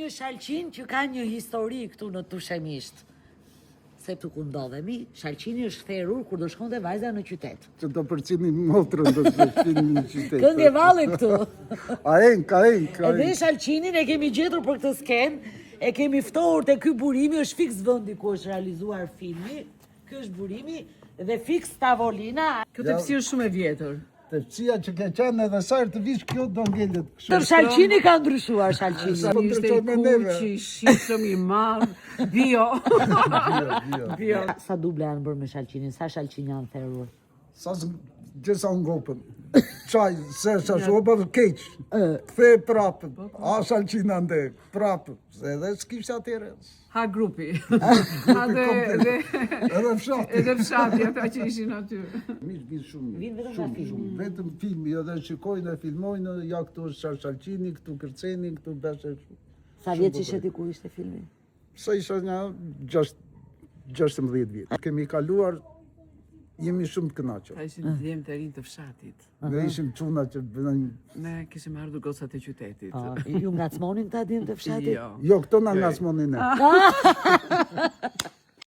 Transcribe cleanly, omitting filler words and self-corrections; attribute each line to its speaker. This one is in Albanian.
Speaker 1: një Shalqin që ka një histori këtu në Tushemisht. Se këtu ku ndodhemi, Shalqini është kthehur kur do shkonte vajza në qytet.
Speaker 2: Që do përcimi motrën do të shkojnë në qytet.
Speaker 1: Këngë valle këtu.
Speaker 2: Ka
Speaker 1: Edhe Shalqinin e kemi gjetur për këtë skenë, e kemi ftohur te ky burimi, është fiks vendi ku është realizuar filmi. Ky është burimi dhe fiks tavolina.
Speaker 3: Kjo tepsi është shumë e vjetër.
Speaker 2: Tepsia që ke qenë edhe sajrë të vish kjo do ngellet kështu.
Speaker 1: Tër Shalqini ka ndryshuar Shalqini.
Speaker 3: Ishte i kuqi, shishëm, i madh, bio.
Speaker 2: Bio.
Speaker 1: Sa duble janë bërë me Shalqinin, sa Shalqin janë therrur.
Speaker 2: Sa gjësa ngopën. Qaj, se shoba keq. Kthe prapë. A Shalqina ndë, prapë. Se edhe s'kishte atyre.
Speaker 3: Ha grupi. Edhe
Speaker 2: fshati.
Speaker 3: Edhe fshati, ata që ishin aty.
Speaker 2: Vinë shumë.
Speaker 1: Vinë vetëm nga filmi.
Speaker 2: Vetëm filmi, edhe shikojnë, e filmojnë, ja këtu është Shalqini, këtu Kërceni, këtu beshe.
Speaker 1: Sa vjeç ishe ti kur ishte filmi?
Speaker 2: Sa isha një 16 vjetë. Kemi kaluar, jemi shumë të kënaqur.
Speaker 3: Ata ishin djemë të rinj të fshatit.
Speaker 2: Ne ishim çuna që bëjnë.
Speaker 3: Ne kishim ardhur gocat e qytetit.
Speaker 1: Ju ngacmonin këta djemë të fshatit?
Speaker 3: Jo.
Speaker 2: Jo, këto na ngacmonin ne.